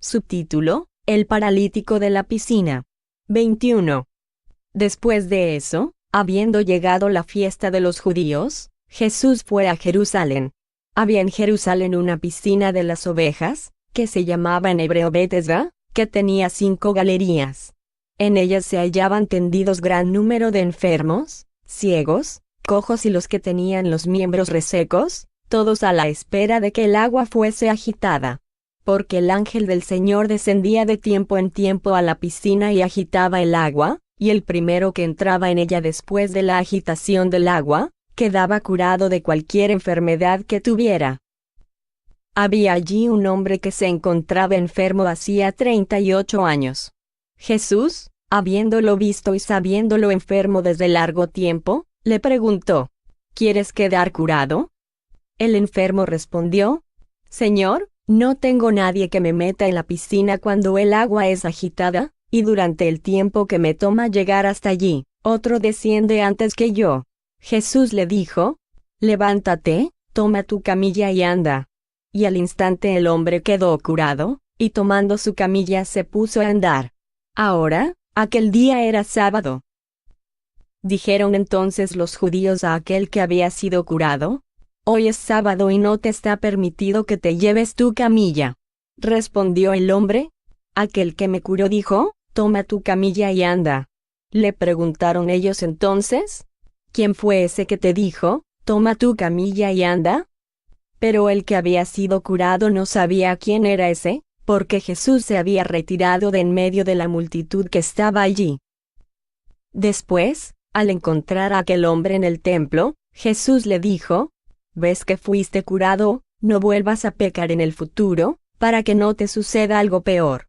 Subtítulo: El paralítico de la piscina. 21. Después de eso, habiendo llegado la fiesta de los judíos, Jesús fue a Jerusalén. Había en Jerusalén una piscina de las ovejas, que se llamaba en hebreo Betesda, que tenía 5 galerías. En ellas se hallaban tendidos gran número de enfermos, ciegos, cojos y los que tenían los miembros resecos, todos a la espera de que el agua fuese agitada. Porque el ángel del Señor descendía de tiempo en tiempo a la piscina y agitaba el agua, y el primero que entraba en ella después de la agitación del agua, quedaba curado de cualquier enfermedad que tuviera. Había allí un hombre que se encontraba enfermo hacía 38 años. Jesús, habiéndolo visto y sabiéndolo enfermo desde largo tiempo, le preguntó: ¿Quieres quedar curado? El enfermo respondió: Señor, no tengo nadie que me meta en la piscina cuando el agua es agitada, y durante el tiempo que me toma llegar hasta allí, otro desciende antes que yo. Jesús le dijo: Levántate, toma tu camilla y anda. Y al instante el hombre quedó curado, y tomando su camilla se puso a andar. Ahora, aquel día era sábado. Dijeron entonces los judíos a aquel que había sido curado: Hoy es sábado y no te está permitido que te lleves tu camilla. Respondió el hombre: Aquel que me curó dijo: Toma tu camilla y anda. Le preguntaron ellos entonces: ¿Quién fue ese que te dijo: Toma tu camilla y anda? Pero el que había sido curado no sabía quién era ese, porque Jesús se había retirado de en medio de la multitud que estaba allí. Después, al encontrar a aquel hombre en el templo, Jesús le dijo: ¿Ves que fuiste curado? No vuelvas a pecar en el futuro, para que no te suceda algo peor.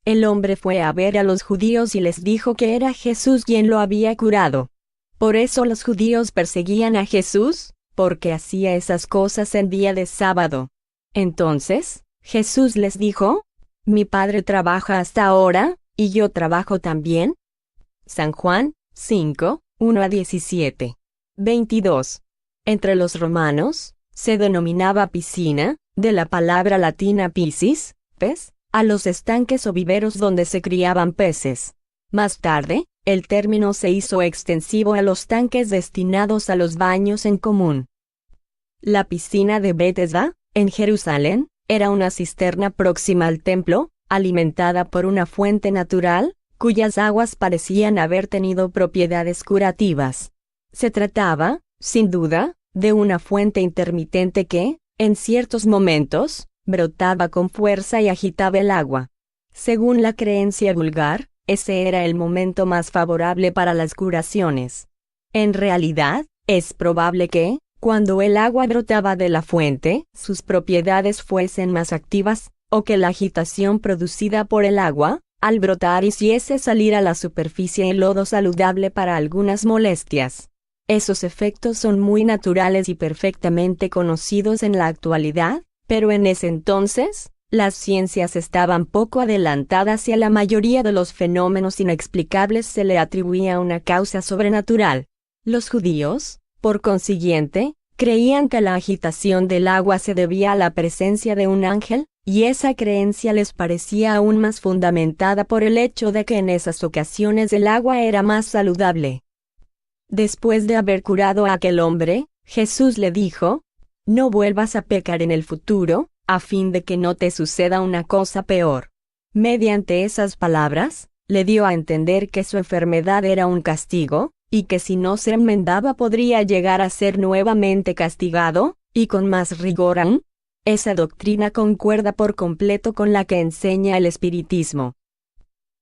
El hombre fue a ver a los judíos y les dijo que era Jesús quien lo había curado. Por eso los judíos perseguían a Jesús, porque hacía esas cosas en día de sábado. Entonces, Jesús les dijo: Mi Padre trabaja hasta ahora, y yo trabajo también. San Juan 5, 1-17. 22. Entre los romanos, se denominaba piscina, de la palabra latina piscis, pez, a los estanques o viveros donde se criaban peces. Más tarde, el término se hizo extensivo a los tanques destinados a los baños en común. La piscina de Betesda, en Jerusalén, era una cisterna próxima al templo, alimentada por una fuente natural, cuyas aguas parecían haber tenido propiedades curativas. Se trataba, sin duda, de una fuente intermitente que, en ciertos momentos, brotaba con fuerza y agitaba el agua. Según la creencia vulgar, ese era el momento más favorable para las curaciones. En realidad, es probable que, cuando el agua brotaba de la fuente, sus propiedades fuesen más activas, o que la agitación producida por el agua, al brotar hiciese salir a la superficie el lodo saludable para algunas molestias. Esos efectos son muy naturales y perfectamente conocidos en la actualidad, pero en ese entonces, las ciencias estaban poco adelantadas y a la mayoría de los fenómenos inexplicables se le atribuía una causa sobrenatural. Los judíos, por consiguiente, creían que la agitación del agua se debía a la presencia de un ángel, y esa creencia les parecía aún más fundamentada por el hecho de que en esas ocasiones el agua era más saludable. Después de haber curado a aquel hombre, Jesús le dijo: No vuelvas a pecar en el futuro, a fin de que no te suceda una cosa peor. Mediante esas palabras, le dio a entender que su enfermedad era un castigo, y que si no se enmendaba podría llegar a ser nuevamente castigado, y con más rigor aún. Esa doctrina concuerda por completo con la que enseña el espiritismo.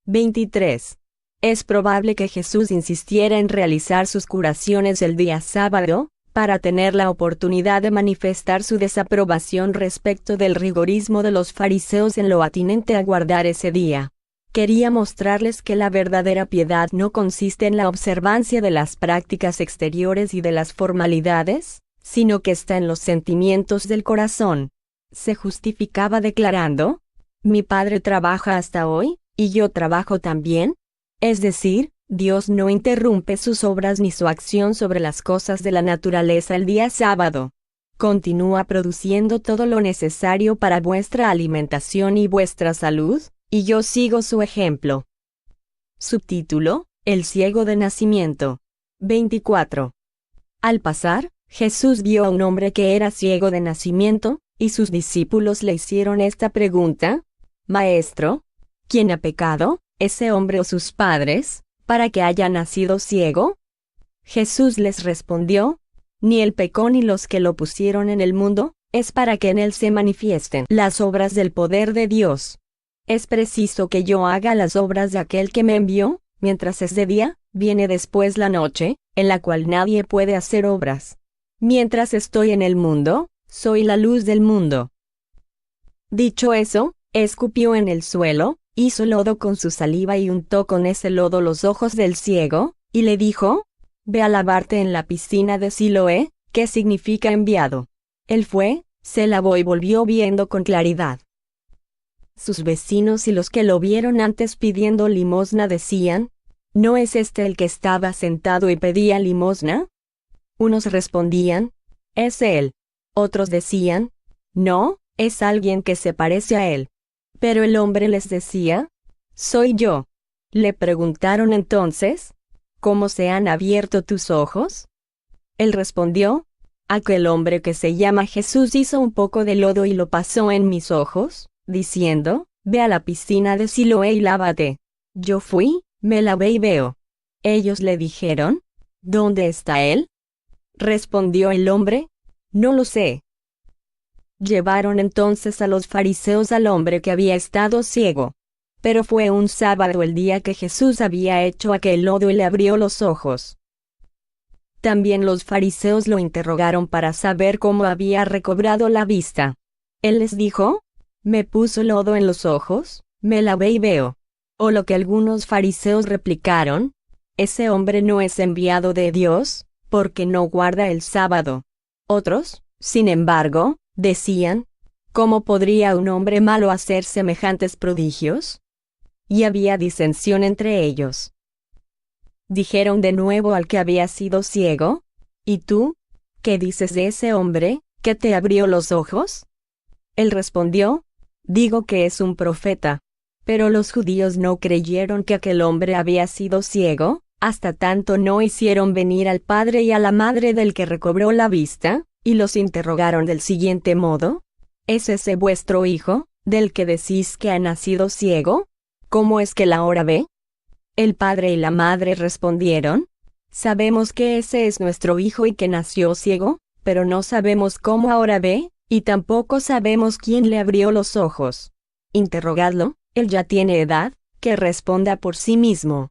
23. Es probable que Jesús insistiera en realizar sus curaciones el día sábado, para tener la oportunidad de manifestar su desaprobación respecto del rigorismo de los fariseos en lo atinente a guardar ese día. Quería mostrarles que la verdadera piedad no consiste en la observancia de las prácticas exteriores y de las formalidades, sino que está en los sentimientos del corazón. Se justificaba declarando: Mi Padre trabaja hasta hoy, y yo trabajo también. Es decir, Dios no interrumpe sus obras ni su acción sobre las cosas de la naturaleza el día sábado. continúa produciendo todo lo necesario para vuestra alimentación y vuestra salud, y yo sigo su ejemplo. Subtítulo: El ciego de nacimiento. 24. Al pasar, Jesús vio a un hombre que era ciego de nacimiento, y sus discípulos le hicieron esta pregunta: Maestro, ¿quién ha pecado, ese hombre o sus padres, para que haya nacido ciego? Jesús les respondió: Ni él pecó ni los que lo pusieron en el mundo, es para que en él se manifiesten las obras del poder de Dios. Es preciso que yo haga las obras de aquel que me envió, mientras es de día, viene después la noche, en la cual nadie puede hacer obras. Mientras estoy en el mundo, soy la luz del mundo. Dicho eso, escupió en el suelo, hizo lodo con su saliva y untó con ese lodo los ojos del ciego, y le dijo: Ve a lavarte en la piscina de Siloé, que significa enviado. Él fue, se lavó y volvió viendo con claridad. Sus vecinos y los que lo vieron antes pidiendo limosna decían: ¿No es este el que estaba sentado y pedía limosna? Unos respondían: Es él. Otros decían: No, es alguien que se parece a él. Pero el hombre les decía: Soy yo. Le preguntaron entonces: ¿Cómo se han abierto tus ojos? Él respondió: Aquel hombre que se llama Jesús hizo un poco de lodo y lo pasó en mis ojos, diciendo: Ve a la piscina de Siloé y lávate. Yo fui, me lavé y veo. Ellos le dijeron: ¿Dónde está él? Respondió el hombre: No lo sé. Llevaron entonces a los fariseos al hombre que había estado ciego. Pero fue un sábado el día que Jesús había hecho aquel lodo y le abrió los ojos. También los fariseos lo interrogaron para saber cómo había recobrado la vista. Él les dijo: Me puso lodo en los ojos, me lavé y veo. O lo que algunos fariseos replicaron: Ese hombre no es enviado de Dios, porque no guarda el sábado. Otros, sin embargo, decían: ¿Cómo podría un hombre malo hacer semejantes prodigios? Y había disensión entre ellos. Dijeron de nuevo al que había sido ciego: ¿Y tú? ¿Qué dices de ese hombre, que te abrió los ojos? Él respondió: Digo que es un profeta. Pero los judíos no creyeron que aquel hombre había sido ciego, hasta tanto no hicieron venir al padre y a la madre del que recobró la vista, y los interrogaron del siguiente modo: ¿Es ese vuestro hijo, del que decís que ha nacido ciego? ¿Cómo es que la ahora ve? El padre y la madre respondieron: Sabemos que ese es nuestro hijo y que nació ciego, pero no sabemos cómo ahora ve, y tampoco sabemos quién le abrió los ojos. Interrogadlo, él ya tiene edad, que responda por sí mismo.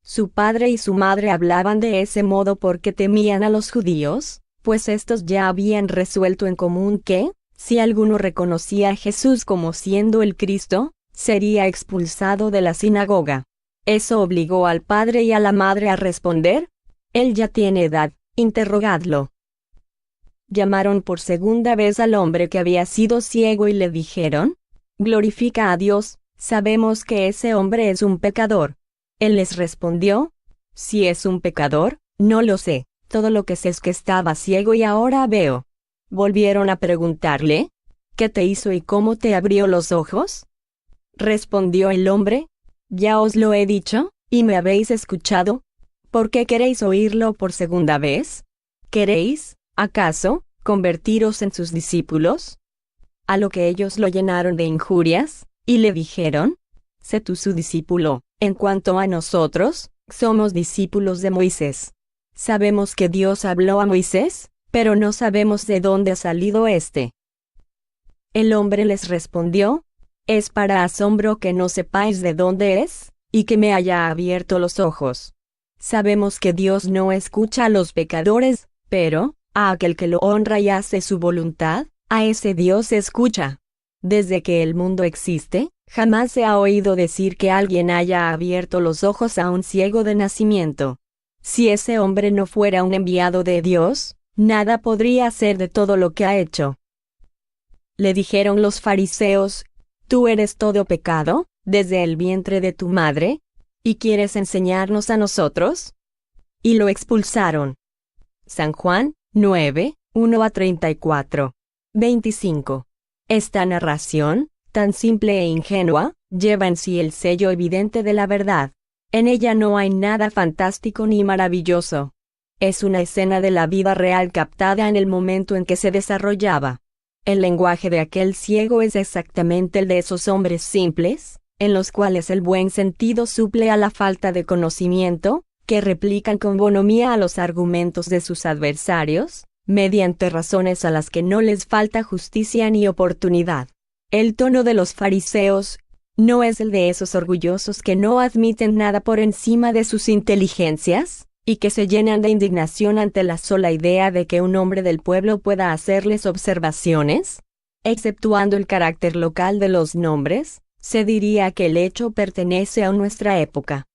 Su padre y su madre hablaban de ese modo porque temían a los judíos, pues estos ya habían resuelto en común que, si alguno reconocía a Jesús como siendo el Cristo, sería expulsado de la sinagoga. Eso obligó al padre y a la madre a responder: Él ya tiene edad, interrogadlo. Llamaron por segunda vez al hombre que había sido ciego y le dijeron: Glorifica a Dios, sabemos que ese hombre es un pecador. Él les respondió: Si es un pecador, no lo sé, todo lo que sé es que estaba ciego y ahora veo. Volvieron a preguntarle: ¿Qué te hizo y cómo te abrió los ojos? Respondió el hombre: Ya os lo he dicho, y me habéis escuchado. ¿Por qué queréis oírlo por segunda vez? ¿Queréis, acaso, convertiros en sus discípulos? A lo que ellos lo llenaron de injurias, y le dijeron: Sé tú su discípulo. En cuanto a nosotros, somos discípulos de Moisés. Sabemos que Dios habló a Moisés, pero no sabemos de dónde ha salido éste. El hombre les respondió: Es para asombro que no sepáis de dónde es, y que me haya abierto los ojos. Sabemos que Dios no escucha a los pecadores, pero, a aquel que lo honra y hace su voluntad, a ese Dios escucha. Desde que el mundo existe, jamás se ha oído decir que alguien haya abierto los ojos a un ciego de nacimiento. Si ese hombre no fuera un enviado de Dios, nada podría hacer de todo lo que ha hecho. Le dijeron los fariseos: ¿Tú eres todo pecado, desde el vientre de tu madre? ¿Y quieres enseñarnos a nosotros? Y lo expulsaron. San Juan 9, 1 a 34. 25. Esta narración, tan simple e ingenua, lleva en sí el sello evidente de la verdad. En ella no hay nada fantástico ni maravilloso. Es una escena de la vida real captada en el momento en que se desarrollaba. El lenguaje de aquel ciego es exactamente el de esos hombres simples, en los cuales el buen sentido suple a la falta de conocimiento, que replican con bonomía a los argumentos de sus adversarios, mediante razones a las que no les falta justicia ni oportunidad. El tono de los fariseos no es el de esos orgullosos que no admiten nada por encima de sus inteligencias, y que se llenan de indignación ante la sola idea de que un hombre del pueblo pueda hacerles observaciones. Exceptuando el carácter local de los nombres, se diría que el hecho pertenece a nuestra época.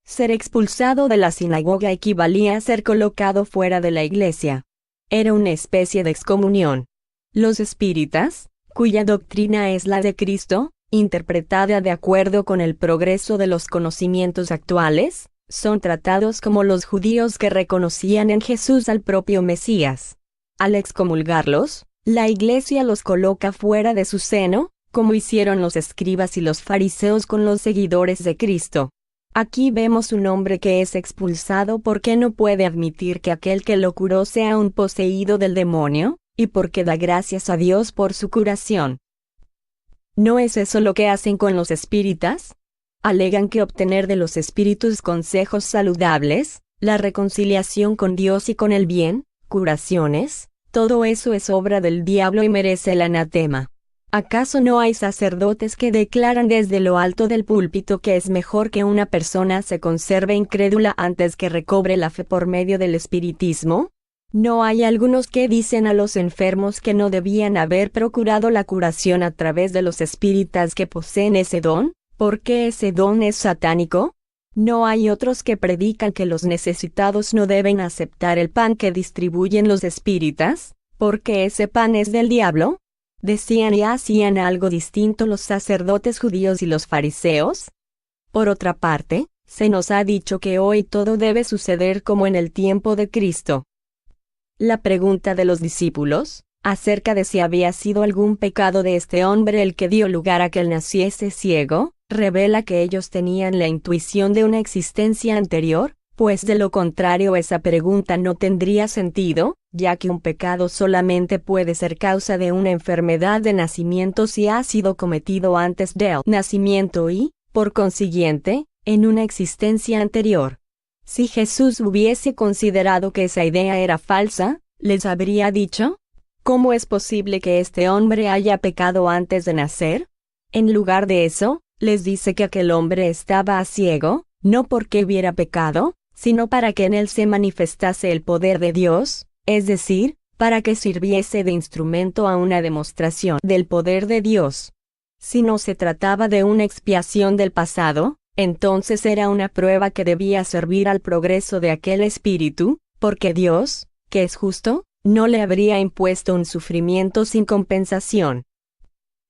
Ser expulsado de la sinagoga equivalía a ser colocado fuera de la iglesia. Era una especie de excomunión. Los espíritas, cuya doctrina es la de Cristo, interpretada de acuerdo con el progreso de los conocimientos actuales, son tratados como los judíos que reconocían en Jesús al propio Mesías. Al excomulgarlos, la Iglesia los coloca fuera de su seno, como hicieron los escribas y los fariseos con los seguidores de Cristo. Aquí vemos un hombre que es expulsado porque no puede admitir que aquel que lo curó sea un poseído del demonio, y porque da gracias a Dios por su curación. ¿No es eso lo que hacen con los espíritas? Alegan que obtener de los espíritus consejos saludables, la reconciliación con Dios y con el bien, curaciones, todo eso es obra del diablo y merece el anatema. ¿Acaso no hay sacerdotes que declaran desde lo alto del púlpito que es mejor que una persona se conserve incrédula antes que recobre la fe por medio del espiritismo? ¿No hay algunos que dicen a los enfermos que no debían haber procurado la curación a través de los espíritas que poseen ese don? ¿Por qué ese don es satánico? ¿No hay otros que predican que los necesitados no deben aceptar el pan que distribuyen los espíritas, porque ese pan es del diablo? ¿Decían y hacían algo distinto los sacerdotes judíos y los fariseos? Por otra parte, se nos ha dicho que hoy todo debe suceder como en el tiempo de Cristo. La pregunta de los discípulos, acerca de si había sido algún pecado de este hombre el que dio lugar a que él naciese ciego, revela que ellos tenían la intuición de una existencia anterior, pues de lo contrario esa pregunta no tendría sentido, ya que un pecado solamente puede ser causa de una enfermedad de nacimiento si ha sido cometido antes del nacimiento y, por consiguiente, en una existencia anterior. Si Jesús hubiese considerado que esa idea era falsa, les habría dicho: ¿cómo es posible que este hombre haya pecado antes de nacer? En lugar de eso, les dice que aquel hombre estaba ciego, no porque hubiera pecado, sino para que en él se manifestase el poder de Dios, es decir, para que sirviese de instrumento a una demostración del poder de Dios. Si no se trataba de una expiación del pasado, entonces era una prueba que debía servir al progreso de aquel espíritu, porque Dios, que es justo, no le habría impuesto un sufrimiento sin compensación.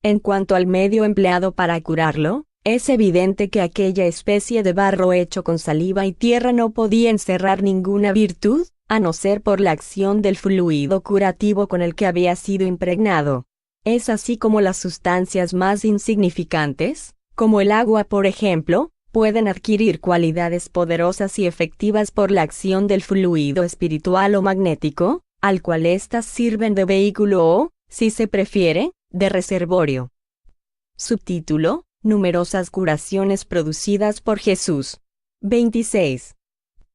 En cuanto al medio empleado para curarlo, es evidente que aquella especie de barro hecho con saliva y tierra no podía encerrar ninguna virtud, a no ser por la acción del fluido curativo con el que había sido impregnado. Es así como las sustancias más insignificantes, como el agua por ejemplo, pueden adquirir cualidades poderosas y efectivas por la acción del fluido espiritual o magnético, al cual éstas sirven de vehículo o, si se prefiere, de reservorio. Subtítulo: Numerosas curaciones producidas por Jesús. 26.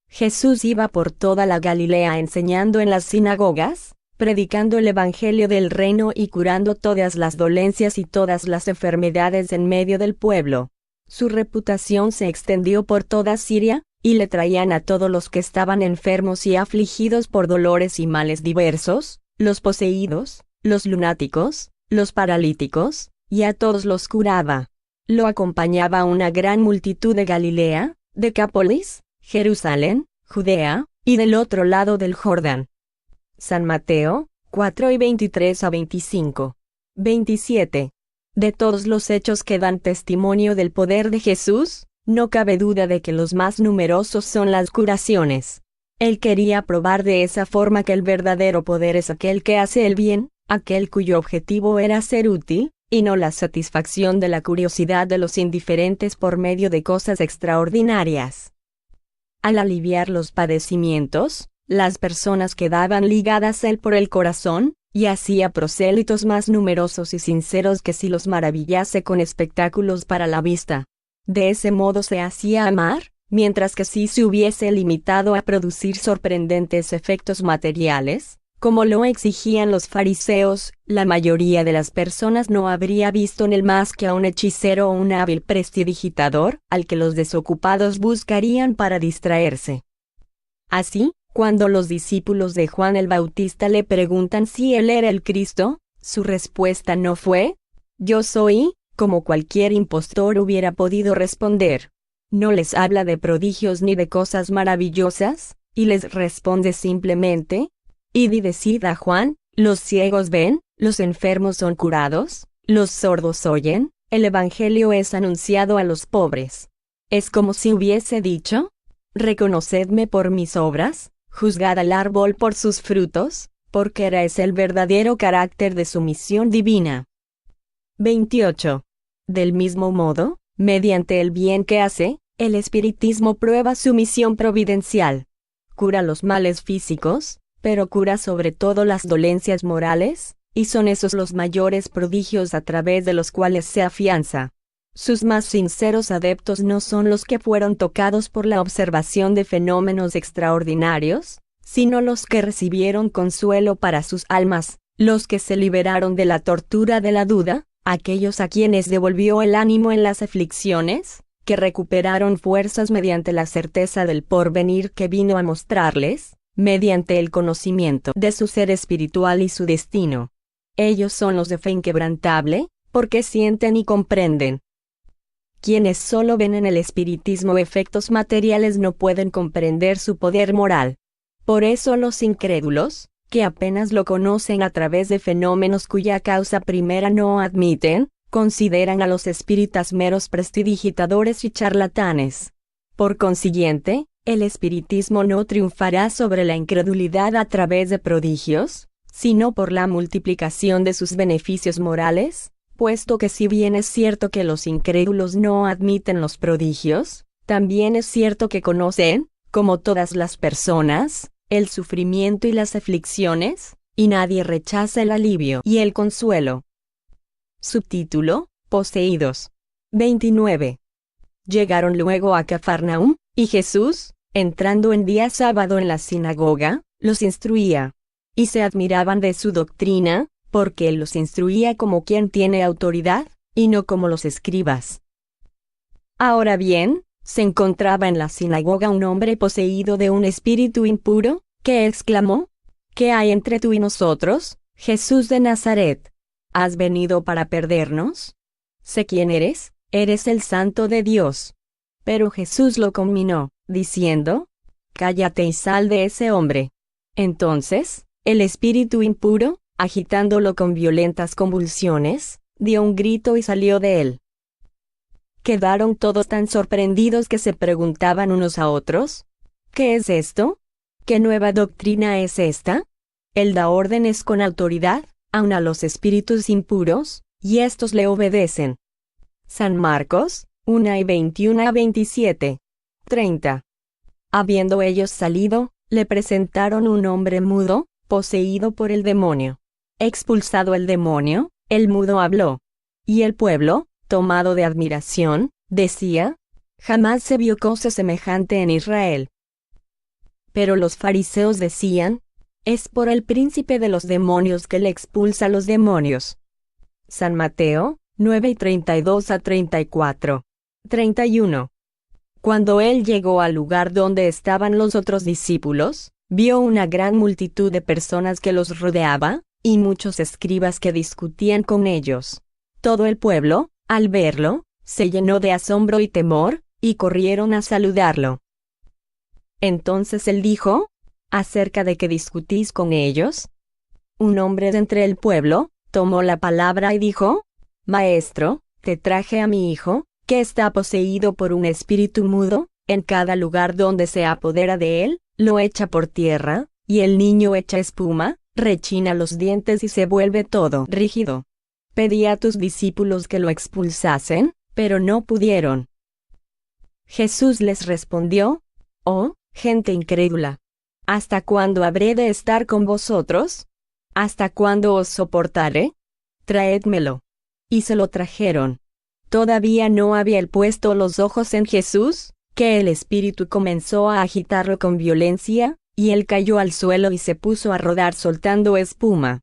Jesús iba por toda la Galilea enseñando en las sinagogas, predicando el evangelio del reino y curando todas las dolencias y todas las enfermedades en medio del pueblo. Su reputación se extendió por toda Siria, y le traían a todos los que estaban enfermos y afligidos por dolores y males diversos, los poseídos, los lunáticos, los paralíticos, y a todos los curaba. Lo acompañaba una gran multitud de Galilea, Decápolis, Jerusalén, Judea, y del otro lado del Jordán. San Mateo, 4 y 23 a 25. 27. De todos los hechos que dan testimonio del poder de Jesús, no cabe duda de que los más numerosos son las curaciones. Él quería probar de esa forma que el verdadero poder es aquel que hace el bien, aquel cuyo objetivo era ser útil, y no la satisfacción de la curiosidad de los indiferentes por medio de cosas extraordinarias. Al aliviar los padecimientos, las personas quedaban ligadas a él por el corazón, y hacía prosélitos más numerosos y sinceros que si los maravillase con espectáculos para la vista. De ese modo se hacía amar, mientras que si se hubiese limitado a producir sorprendentes efectos materiales, como lo exigían los fariseos, la mayoría de las personas no habría visto en él más que a un hechicero o un hábil prestidigitador, al que los desocupados buscarían para distraerse. Así, cuando los discípulos de Juan el Bautista le preguntan si él era el Cristo, su respuesta no fue, «Yo soy», como cualquier impostor hubiera podido responder. No les habla de prodigios ni de cosas maravillosas, y les responde simplemente, «Id y decid a Juan, los ciegos ven, los enfermos son curados, los sordos oyen, el evangelio es anunciado a los pobres». Es como si hubiese dicho, «Reconocedme por mis obras, juzgad al árbol por sus frutos, porque es el verdadero carácter de su misión divina». 28. Del mismo modo, mediante el bien que hace, el espiritismo prueba su misión providencial. Cura los males físicos, pero cura sobre todo las dolencias morales, y son esos los mayores prodigios a través de los cuales se afianza. Sus más sinceros adeptos no son los que fueron tocados por la observación de fenómenos extraordinarios, sino los que recibieron consuelo para sus almas, los que se liberaron de la tortura de la duda, aquellos a quienes devolvió el ánimo en las aflicciones, que recuperaron fuerzas mediante la certeza del porvenir que vino a mostrarles, mediante el conocimiento de su ser espiritual y su destino. Ellos son los de fe inquebrantable, porque sienten y comprenden. Quienes solo ven en el espiritismo efectos materiales no pueden comprender su poder moral. Por eso los incrédulos, que apenas lo conocen a través de fenómenos cuya causa primera no admiten, consideran a los espíritas meros prestidigitadores y charlatanes. Por consiguiente, el espiritismo no triunfará sobre la incredulidad a través de prodigios, sino por la multiplicación de sus beneficios morales, puesto que si bien es cierto que los incrédulos no admiten los prodigios, también es cierto que conocen, como todas las personas, el sufrimiento y las aflicciones, y nadie rechaza el alivio y el consuelo. Subtítulo: Poseídos. 29. Llegaron luego a Cafarnaúm, y Jesús, entrando en día sábado en la sinagoga, los instruía. Y se admiraban de su doctrina, porque él los instruía como quien tiene autoridad, y no como los escribas. Ahora bien, se encontraba en la sinagoga un hombre poseído de un espíritu impuro, que exclamó: ¿Qué hay entre tú y nosotros, Jesús de Nazaret? ¿Has venido para perdernos? Sé quién eres el Santo de Dios. Pero Jesús lo conminó, diciendo: Cállate y sal de ese hombre. Entonces, el espíritu impuro, agitándolo con violentas convulsiones, dio un grito y salió de él. Quedaron todos tan sorprendidos que se preguntaban unos a otros: ¿Qué es esto? ¿Qué nueva doctrina es esta? Él da órdenes con autoridad, aun a los espíritus impuros, y éstos le obedecen. San Marcos, 1:21-27. 30. Habiendo ellos salido, le presentaron un hombre mudo, poseído por el demonio. Expulsado el demonio, el mudo habló. Y el pueblo, tomado de admiración, decía: Jamás se vio cosa semejante en Israel. Pero los fariseos decían: Es por el príncipe de los demonios que le expulsa los demonios. San Mateo, 9:32-34. 31. Cuando él llegó al lugar donde estaban los otros discípulos, vio una gran multitud de personas que los rodeaba, y muchos escribas que discutían con ellos. Todo el pueblo, al verlo, se llenó de asombro y temor, y corrieron a saludarlo. Entonces él dijo: ¿Acerca de qué discutís con ellos? Un hombre de entre el pueblo tomó la palabra y dijo: Maestro, te traje a mi hijo, que está poseído por un espíritu mudo. En cada lugar donde se apodera de él, lo echa por tierra, y el niño echa espuma, rechina los dientes y se vuelve todo rígido. Pedí a tus discípulos que lo expulsasen, pero no pudieron. Jesús les respondió: Oh, gente incrédula. ¿Hasta cuándo habré de estar con vosotros? ¿Hasta cuándo os soportaré? Traédmelo. Y se lo trajeron. Todavía no había él puesto los ojos en Jesús, que el espíritu comenzó a agitarlo con violencia, y él cayó al suelo y se puso a rodar soltando espuma.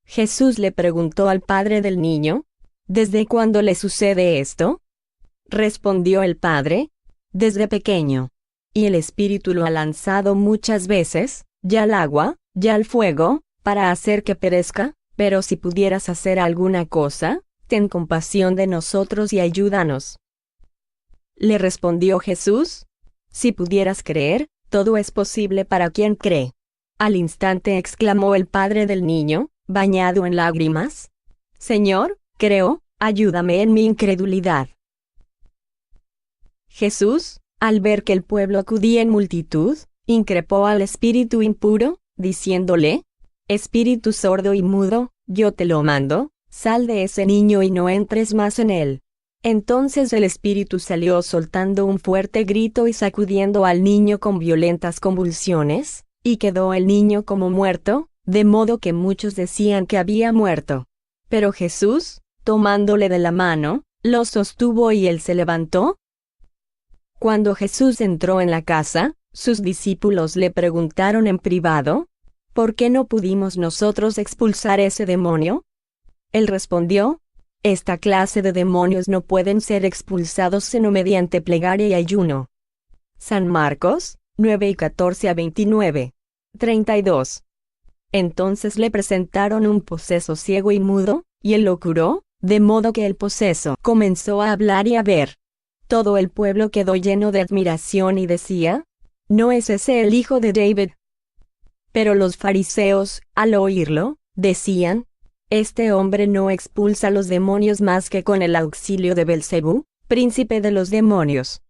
Jesús le preguntó al padre del niño: ¿Desde cuándo le sucede esto? Respondió el padre: Desde pequeño. Y el espíritu lo ha lanzado muchas veces, ya al agua, ya al fuego, para hacer que perezca, pero si pudieras hacer alguna cosa, ten compasión de nosotros y ayúdanos. Le respondió Jesús: Si pudieras creer, todo es posible para quien cree. Al instante exclamó el padre del niño, bañado en lágrimas: Señor, creo, ayúdame en mi incredulidad. Jesús, al ver que el pueblo acudía en multitud, increpó al espíritu impuro, diciéndole: Espíritu sordo y mudo, yo te lo mando, sal de ese niño y no entres más en él. Entonces el espíritu salió soltando un fuerte grito y sacudiendo al niño con violentas convulsiones, y quedó el niño como muerto, de modo que muchos decían que había muerto. Pero Jesús, tomándole de la mano, lo sostuvo y él se levantó. Cuando Jesús entró en la casa, sus discípulos le preguntaron en privado: ¿Por qué no pudimos nosotros expulsar ese demonio? Él respondió: Esta clase de demonios no pueden ser expulsados sino mediante plegaria y ayuno. San Marcos, 9:14-29. 32. Entonces le presentaron un poseso ciego y mudo, y él lo curó, de modo que el poseso comenzó a hablar y a ver. Todo el pueblo quedó lleno de admiración y decía: ¿No es ese el hijo de David? Pero los fariseos, al oírlo, decían: Este hombre no expulsa los demonios más que con el auxilio de Belcebú, príncipe de los demonios.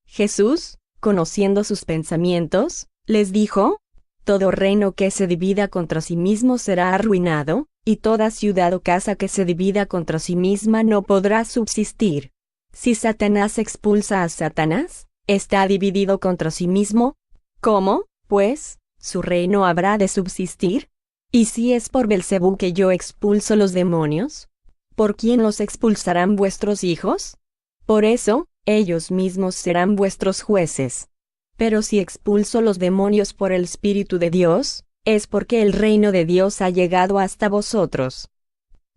Jesús, conociendo sus pensamientos, les dijo: Todo reino que se divida contra sí mismo será arruinado, y toda ciudad o casa que se divida contra sí misma no podrá subsistir. Si Satanás expulsa a Satanás, ¿está dividido contra sí mismo? ¿Cómo, pues, su reino habrá de subsistir? ¿Y si es por Belcebú que yo expulso los demonios? ¿Por quién los expulsarán vuestros hijos? Por eso, ellos mismos serán vuestros jueces. Pero si expulso los demonios por el Espíritu de Dios, es porque el reino de Dios ha llegado hasta vosotros.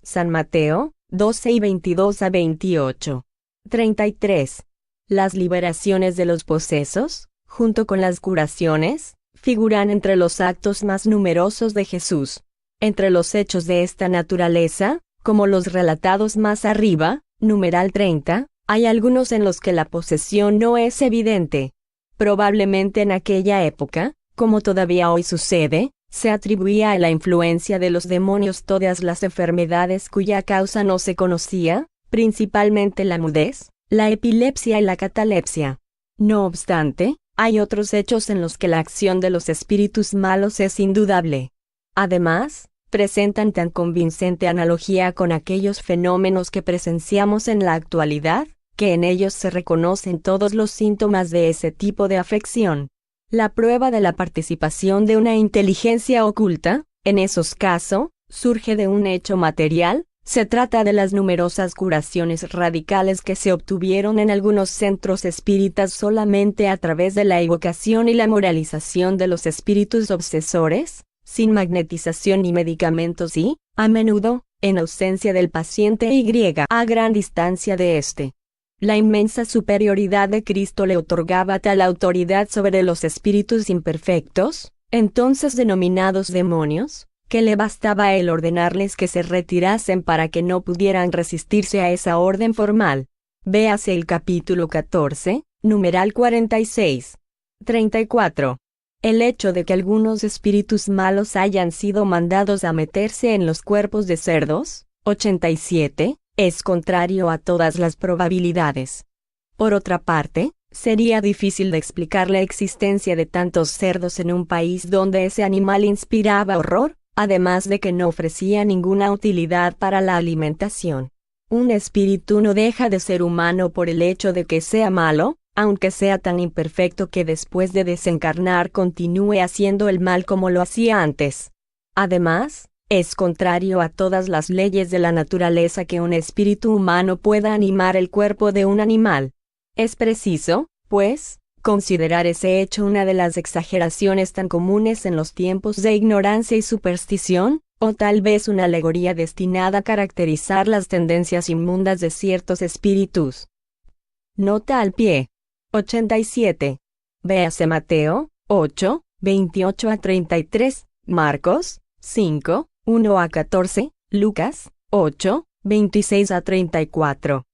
San Mateo, 12:22-28. 33. Las liberaciones de los posesos, junto con las curaciones, figuran entre los actos más numerosos de Jesús. Entre los hechos de esta naturaleza, como los relatados más arriba, numeral 30, hay algunos en los que la posesión no es evidente. Probablemente en aquella época, como todavía hoy sucede, se atribuía a la influencia de los demonios todas las enfermedades cuya causa no se conocía, principalmente la mudez, la epilepsia y la catalepsia. No obstante, hay otros hechos en los que la acción de los espíritus malos es indudable. Además, presentan tan convincente analogía con aquellos fenómenos que presenciamos en la actualidad, que en ellos se reconocen todos los síntomas de ese tipo de afección. La prueba de la participación de una inteligencia oculta, en esos casos, surge de un hecho material. Se trata de las numerosas curaciones radicales que se obtuvieron en algunos centros espíritas solamente a través de la evocación y la moralización de los espíritus obsesores, sin magnetización ni medicamentos y, a menudo, en ausencia del paciente y a gran distancia de éste. La inmensa superioridad de Cristo le otorgaba tal autoridad sobre los espíritus imperfectos, entonces denominados demonios, que le bastaba a él ordenarles que se retirasen para que no pudieran resistirse a esa orden formal. Véase el capítulo 14, numeral 46. 34. El hecho de que algunos espíritus malos hayan sido mandados a meterse en los cuerpos de cerdos, 87, es contrario a todas las probabilidades. Por otra parte, Sería difícil de explicar la existencia de tantos cerdos en un país donde ese animal inspiraba horror, además de que no ofrecía ninguna utilidad para la alimentación. Un espíritu no deja de ser humano por el hecho de que sea malo, aunque sea tan imperfecto que después de desencarnar continúe haciendo el mal como lo hacía antes. Además, es contrario a todas las leyes de la naturaleza que un espíritu humano pueda animar el cuerpo de un animal. Es preciso, pues, considerar ese hecho una de las exageraciones tan comunes en los tiempos de ignorancia y superstición, o tal vez una alegoría destinada a caracterizar las tendencias inmundas de ciertos espíritus. Nota al pie. 87. Véase Mateo 8, 28 a 33, Marcos 5, 1 a 14, Lucas 8, 26 a 34.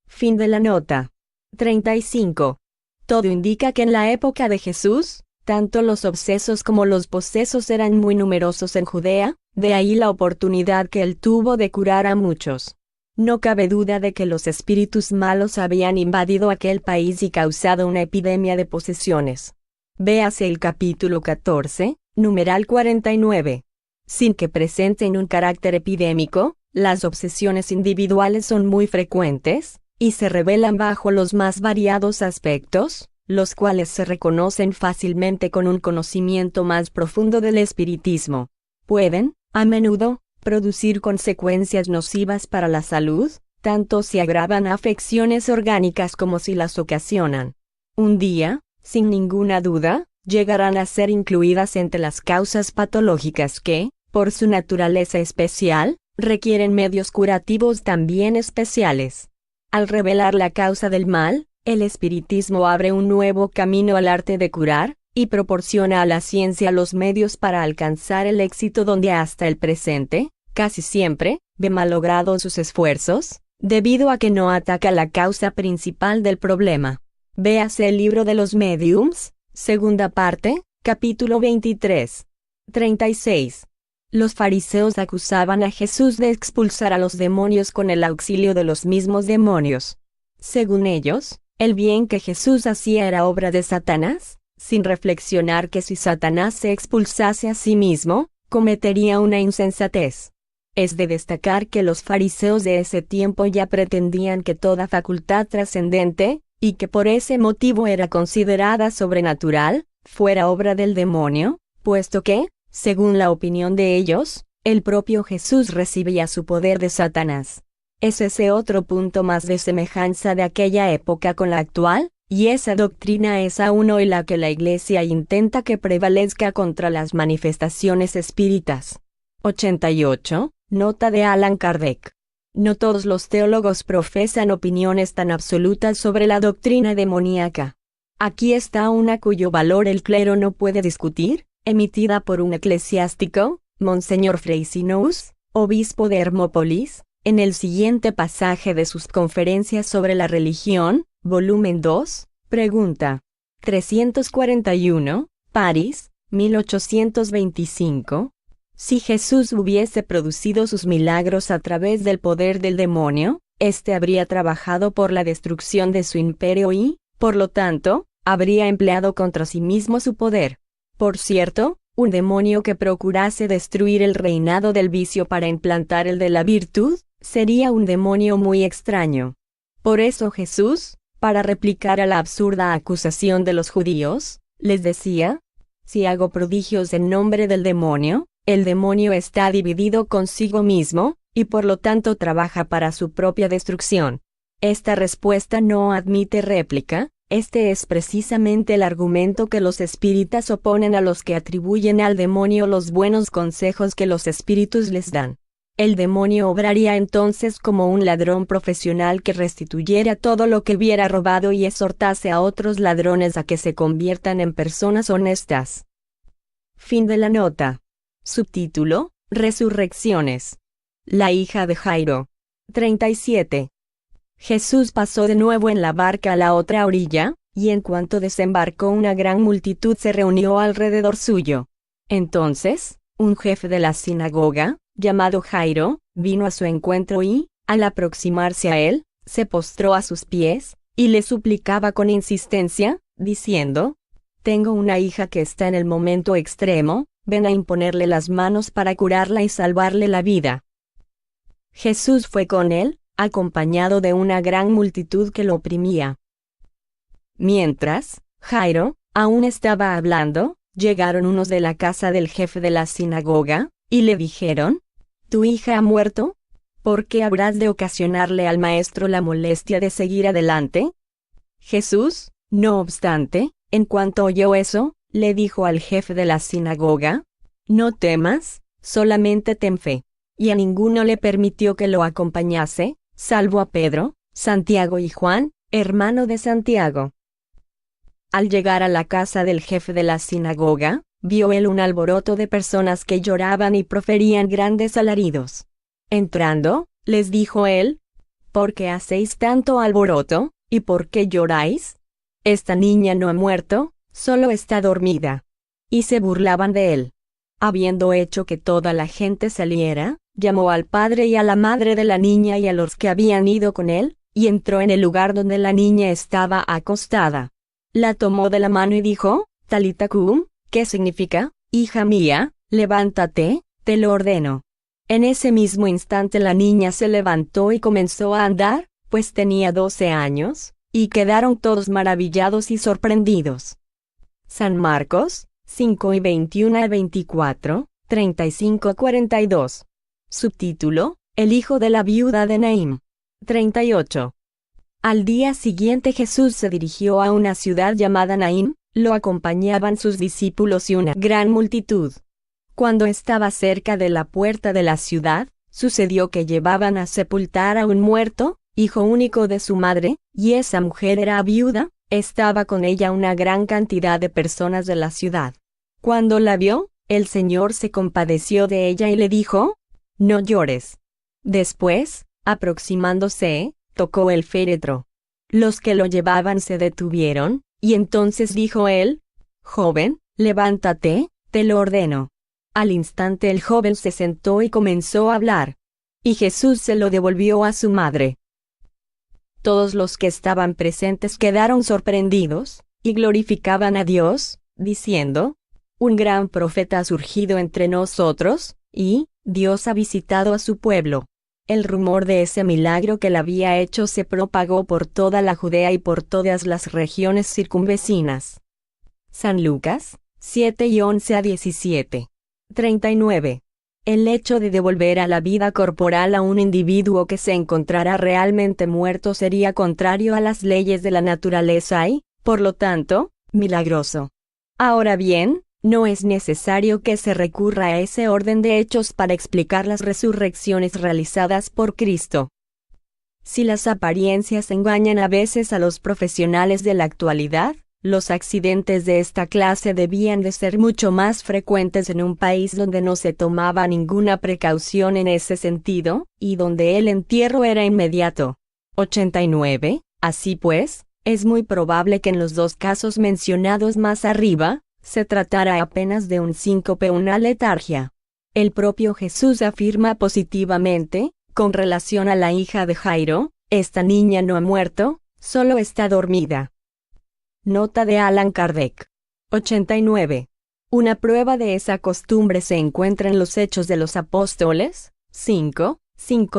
Fin de la nota. 35. Todo indica que en la época de Jesús, tanto los obsesos como los posesos eran muy numerosos en Judea, de ahí la oportunidad que él tuvo de curar a muchos. No cabe duda de que los espíritus malos habían invadido aquel país y causado una epidemia de posesiones. Véase el capítulo 14, numeral 49. Sin que presenten un carácter epidémico, las obsesiones individuales son muy frecuentes, y se revelan bajo los más variados aspectos, los cuales se reconocen fácilmente con un conocimiento más profundo del espiritismo. Pueden, a menudo, producir consecuencias nocivas para la salud, tanto si agravan afecciones orgánicas como si las ocasionan. Un día, sin ninguna duda, llegarán a ser incluidas entre las causas patológicas que, por su naturaleza especial, requieren medios curativos también especiales. Al revelar la causa del mal, el espiritismo abre un nuevo camino al arte de curar, y proporciona a la ciencia los medios para alcanzar el éxito donde hasta el presente, casi siempre, ve malogrados sus esfuerzos, debido a que no ataca la causa principal del problema. Véase el libro de los mediums, segunda parte, capítulo 23. 36. Los fariseos acusaban a Jesús de expulsar a los demonios con el auxilio de los mismos demonios. Según ellos, el bien que Jesús hacía era obra de Satanás, sin reflexionar que si Satanás se expulsase a sí mismo, cometería una insensatez. Es de destacar que los fariseos de ese tiempo ya pretendían que toda facultad trascendente, y que por ese motivo era considerada sobrenatural, fuera obra del demonio, puesto que, según la opinión de ellos, el propio Jesús recibía su poder de Satanás. Es ese otro punto más de semejanza de aquella época con la actual, y esa doctrina es aún hoy la que la Iglesia intenta que prevalezca contra las manifestaciones espíritas. 88. Nota de Allan Kardec. No todos los teólogos profesan opiniones tan absolutas sobre la doctrina demoníaca. Aquí está una cuyo valor el clero no puede discutir, emitida por un eclesiástico, Monseñor Freysinous, obispo de Hermópolis, en el siguiente pasaje de sus conferencias sobre la religión, volumen 2, pregunta 341, París, 1825. Si Jesús hubiese producido sus milagros a través del poder del demonio, éste habría trabajado por la destrucción de su imperio y, por lo tanto, habría empleado contra sí mismo su poder. Por cierto, un demonio que procurase destruir el reinado del vicio para implantar el de la virtud, sería un demonio muy extraño. Por eso Jesús, para replicar a la absurda acusación de los judíos, les decía: si hago prodigios en nombre del demonio, el demonio está dividido consigo mismo, y por lo tanto trabaja para su propia destrucción. Esta respuesta no admite réplica. Este es precisamente el argumento que los espíritas oponen a los que atribuyen al demonio los buenos consejos que los espíritus les dan. El demonio obraría entonces como un ladrón profesional que restituyera todo lo que hubiera robado y exhortase a otros ladrones a que se conviertan en personas honestas. Fin de la nota. Subtítulo: Resurrecciones. La hija de Jairo. 37. Jesús pasó de nuevo en la barca a la otra orilla, y en cuanto desembarcó una gran multitud se reunió alrededor suyo. Entonces, un jefe de la sinagoga, llamado Jairo, vino a su encuentro y, al aproximarse a él, se postró a sus pies, y le suplicaba con insistencia, diciendo: «Tengo una hija que está en el momento extremo, ven a imponerle las manos para curarla y salvarle la vida». Jesús fue con él, acompañado de una gran multitud que lo oprimía. Mientras Jairo aún estaba hablando, llegaron unos de la casa del jefe de la sinagoga, y le dijeron: «Tu hija ha muerto. ¿Por qué habrás de ocasionarle al maestro la molestia de seguir adelante?». Jesús, no obstante, en cuanto oyó eso, le dijo al jefe de la sinagoga: «No temas, solamente ten fe». Y a ninguno le permitió que lo acompañase, salvo a Pedro, Santiago y Juan, hermano de Santiago. Al llegar a la casa del jefe de la sinagoga, vio él un alboroto de personas que lloraban y proferían grandes alaridos. Entrando, les dijo él: «¿Por qué hacéis tanto alboroto, y por qué lloráis? Esta niña no ha muerto, solo está dormida». Y se burlaban de él. Habiendo hecho que toda la gente saliera, llamó al padre y a la madre de la niña y a los que habían ido con él, y entró en el lugar donde la niña estaba acostada. La tomó de la mano y dijo: «Talita cum», que significa: «Hija mía, levántate, te lo ordeno». En ese mismo instante la niña se levantó y comenzó a andar, pues tenía 12 años, y quedaron todos maravillados y sorprendidos. San Marcos 5:21-24, 35-42. Subtítulo: El hijo de la viuda de Naín. 38. Al día siguiente Jesús se dirigió a una ciudad llamada Naín, lo acompañaban sus discípulos y una gran multitud. Cuando estaba cerca de la puerta de la ciudad, sucedió que llevaban a sepultar a un muerto, hijo único de su madre, y esa mujer era viuda, estaba con ella una gran cantidad de personas de la ciudad. Cuando la vio, el Señor se compadeció de ella y le dijo: «No llores». Después, aproximándose, tocó el féretro. Los que lo llevaban se detuvieron, y entonces dijo él: «Joven, levántate, te lo ordeno». Al instante el joven se sentó y comenzó a hablar. Y Jesús se lo devolvió a su madre. Todos los que estaban presentes quedaron sorprendidos, y glorificaban a Dios, diciendo: «Un gran profeta ha surgido entre nosotros, y Dios ha visitado a su pueblo». El rumor de ese milagro que él había hecho se propagó por toda la Judea y por todas las regiones circunvecinas. San Lucas 7:11-17. 39. El hecho de devolver a la vida corporal a un individuo que se encontrara realmente muerto sería contrario a las leyes de la naturaleza y, por lo tanto, milagroso. Ahora bien, no es necesario que se recurra a ese orden de hechos para explicar las resurrecciones realizadas por Cristo. Si las apariencias engañan a veces a los profesionales de la actualidad, los accidentes de esta clase debían de ser mucho más frecuentes en un país donde no se tomaba ninguna precaución en ese sentido, y donde el entierro era inmediato. 89. Así pues, es muy probable que en los dos casos mencionados más arriba, se tratara apenas de un síncope o una letargia. El propio Jesús afirma positivamente, con relación a la hija de Jairo: «Esta niña no ha muerto, solo está dormida». Nota de Allan Kardec. 89. Una prueba de esa costumbre se encuentra en los Hechos de los Apóstoles, 5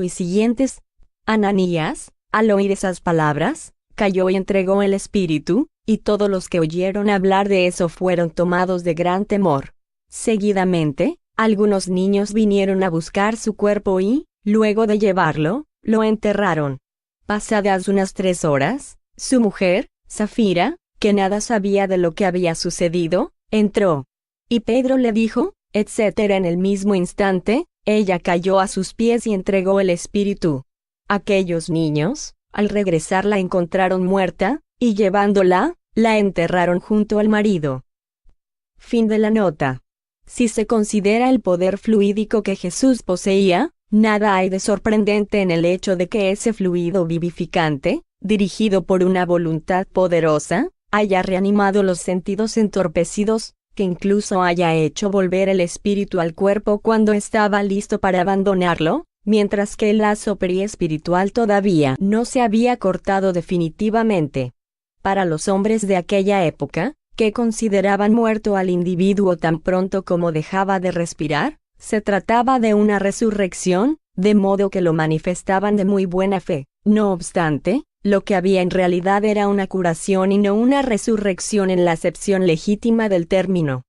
y siguientes. Ananías, al oír esas palabras, cayó y entregó el espíritu, y todos los que oyeron hablar de eso fueron tomados de gran temor. Seguidamente, algunos niños vinieron a buscar su cuerpo y, luego de llevarlo, lo enterraron. Pasadas unas 3 horas, su mujer, Safira, que nada sabía de lo que había sucedido, entró. Y Pedro le dijo, etcétera. En el mismo instante, ella cayó a sus pies y entregó el espíritu. Aquellos niños, al regresar la encontraron muerta, y llevándola, la enterraron junto al marido. Fin de la nota. Si se considera el poder fluídico que Jesús poseía, nada hay de sorprendente en el hecho de que ese fluido vivificante, dirigido por una voluntad poderosa, haya reanimado los sentidos entorpecidos, que incluso haya hecho volver el espíritu al cuerpo cuando estaba listo para abandonarlo, mientras que el lazo periespiritual todavía no se había cortado definitivamente. Para los hombres de aquella época, que consideraban muerto al individuo tan pronto como dejaba de respirar, se trataba de una resurrección, de modo que lo manifestaban de muy buena fe. No obstante, lo que había en realidad era una curación y no una resurrección en la acepción legítima del término.